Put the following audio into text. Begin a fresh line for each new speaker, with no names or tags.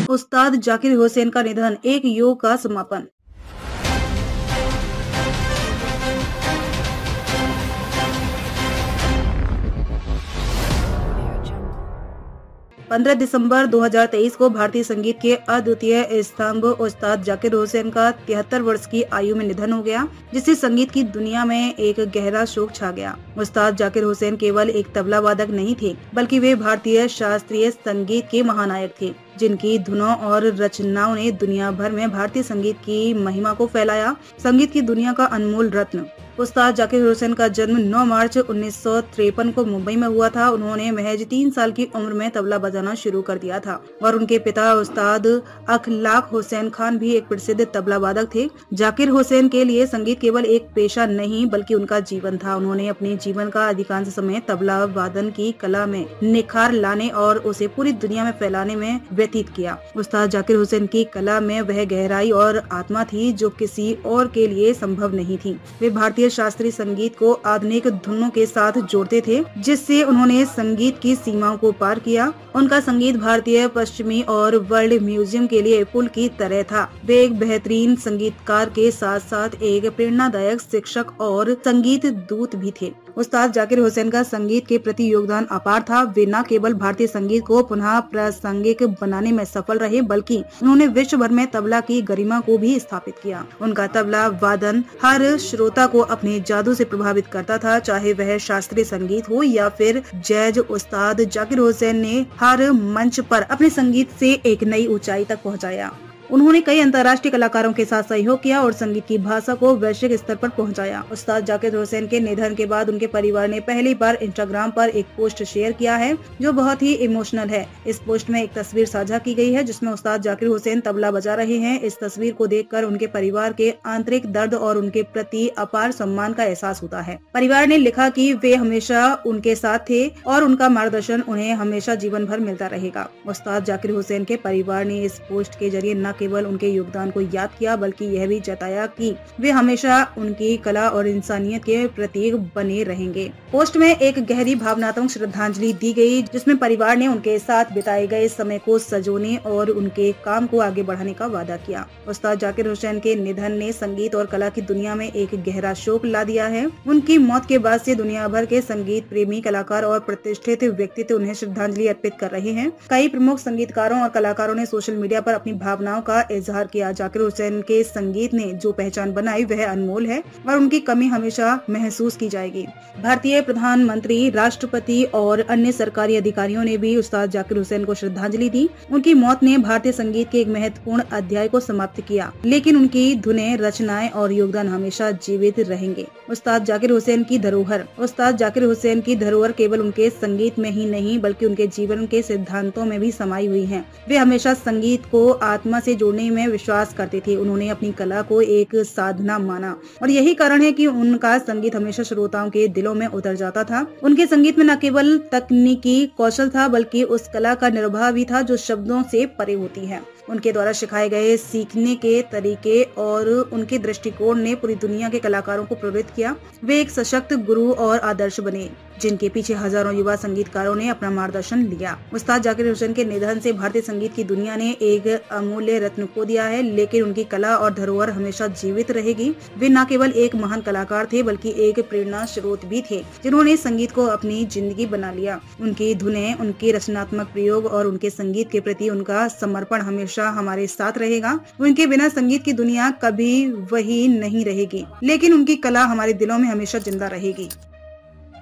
उस्ताद जाकिर हुसैन का निधन, एक युग का समापन। 15 दिसंबर 2023 को भारतीय संगीत के अद्वितीय स्तंभ उस्ताद जाकिर हुसैन का 73 वर्ष की आयु में निधन हो गया, जिससे संगीत की दुनिया में एक गहरा शोक छा गया। उस्ताद जाकिर हुसैन केवल एक तबला वादक नहीं थे, बल्कि वे भारतीय शास्त्रीय संगीत के महानायक थे, जिनकी धुनों और रचनाओं ने दुनिया भर में भारतीय संगीत की महिमा को फैलाया। संगीत की दुनिया का अनमोल रत्न उस्ताद जाकिर हुसैन का जन्म 9 मार्च 1953 को मुंबई में हुआ था। उन्होंने महज 3 साल की उम्र में तबला बजाना शुरू कर दिया था और उनके पिता उस्ताद अखलाक हुसैन खान भी एक प्रसिद्ध तबला वादक थे। जाकिर हुसैन के लिए संगीत केवल एक पेशा नहीं, बल्कि उनका जीवन था। उन्होंने अपने जीवन का अधिकांश समय तबला वादन की कला में निखार लाने और उसे पूरी दुनिया में फैलाने में व्यतीत किया। उस्ताद जाकिर हुसैन की कला में वह गहराई और आत्मा थी जो किसी और के लिए संभव नहीं थी। वे भारतीय शास्त्रीय संगीत को आधुनिक धुनों के साथ जोड़ते थे, जिससे उन्होंने संगीत की सीमाओं को पार किया। उनका संगीत भारतीय, पश्चिमी और वर्ल्ड म्यूजियम के लिए पुल की तरह था। वे एक बेहतरीन संगीतकार के साथ साथ एक प्रेरणादायक शिक्षक और संगीत दूत भी थे। उस्ताद जाकिर हुसैन का संगीत के प्रति योगदान अपार था। वे न केवल भारतीय संगीत को पुनः प्रासंगिक बनाने में सफल रहे, बल्कि उन्होंने विश्व भर में तबला की गरिमा को भी स्थापित किया। उनका तबला वादन हर श्रोता को अपने जादू से प्रभावित करता था, चाहे वह शास्त्रीय संगीत हो या फिर जैज। उस्ताद जाकिर हुसैन ने हर मंच पर अपने संगीत से एक नई ऊंचाई तक पहुंचाया। उन्होंने कई अंतर्राष्ट्रीय कलाकारों के साथ सहयोग किया और संगीत की भाषा को वैश्विक स्तर पर पहुंचाया। उस्ताद जाकिर हुसैन के निधन के बाद उनके परिवार ने पहली बार इंस्टाग्राम पर एक पोस्ट शेयर किया है, जो बहुत ही इमोशनल है। इस पोस्ट में एक तस्वीर साझा की गई है, जिसमें उस्ताद जाकिर हुसैन तबला बजा रहे हैं। इस तस्वीर को देखकर उनके परिवार के आंतरिक दर्द और उनके प्रति अपार सम्मान का एहसास होता है। परिवार ने लिखा कि वे हमेशा उनके साथ थे और उनका मार्गदर्शन उन्हें हमेशा जीवन भर मिलता रहेगा। उस्ताद जाकिर हुसैन के परिवार ने इस पोस्ट के जरिए न केवल उनके योगदान को याद किया, बल्कि यह भी जताया कि वे हमेशा उनकी कला और इंसानियत के प्रतीक बने रहेंगे। पोस्ट में एक गहरी भावनात्मक श्रद्धांजलि दी गई, जिसमें परिवार ने उनके साथ बिताए गए समय को सजोने और उनके काम को आगे बढ़ाने का वादा किया। उस्ताद जाकिर हुसैन के निधन ने संगीत और कला की दुनिया में एक गहरा शोक ला दिया है। उनकी मौत के बाद से दुनिया भर के संगीत प्रेमी, कलाकार और प्रतिष्ठित व्यक्तित्व उन्हें श्रद्धांजलि अर्पित कर रहे हैं। कई प्रमुख संगीतकारों और कलाकारों ने सोशल मीडिया पर अपनी भावनाओं का इजहार किया। जाकिर हुसैन के संगीत ने जो पहचान बनाई वह अनमोल है और उनकी कमी हमेशा महसूस की जाएगी। भारतीय प्रधानमंत्री, राष्ट्रपति और अन्य सरकारी अधिकारियों ने भी उस्ताद जाकिर हुसैन को श्रद्धांजलि दी। उनकी मौत ने भारतीय संगीत के एक महत्वपूर्ण अध्याय को समाप्त किया, लेकिन उनकी धुनें, रचनाएं और योगदान हमेशा जीवित रहेंगे। उस्ताद जाकिर हुसैन की धरोहर। उस्ताद जाकिर हुसैन की धरोहर केवल उनके संगीत में ही नहीं, बल्कि उनके जीवन के सिद्धांतों में भी समाई हुई है। वे हमेशा संगीत को आत्मा से जोड़ने में विश्वास करते थे। उन्होंने अपनी कला को एक साधना माना और यही कारण है कि उनका संगीत हमेशा श्रोताओं के दिलों में उतर जाता था। उनके संगीत में न केवल तकनीकी कौशल था, बल्कि उस कला का निर्वाह भी था जो शब्दों से परे होती है। उनके द्वारा सिखाए गए सीखने के तरीके और उनके दृष्टिकोण ने पूरी दुनिया के कलाकारों को प्रेरित किया। वे एक सशक्त गुरु और आदर्श बने, जिनके पीछे हजारों युवा संगीतकारों ने अपना मार्गदर्शन लिया। उस्ताद जाकिर हुसैन के निधन से भारतीय संगीत की दुनिया ने एक अमूल्य रत्न खो दिया है, लेकिन उनकी कला और धरोहर हमेशा जीवित रहेगी। वे न केवल एक महान कलाकार थे, बल्कि एक प्रेरणा स्रोत भी थे, जिन्होंने संगीत को अपनी जिंदगी बना लिया। उनकी धुनें, उनके रचनात्मक प्रयोग और उनके संगीत के प्रति उनका समर्पण हमेशा हमारे साथ रहेगा। उनके बिना संगीत की दुनिया कभी वही नहीं रहेगी, लेकिन उनकी कला हमारे दिलों में हमेशा जिंदा रहेगी।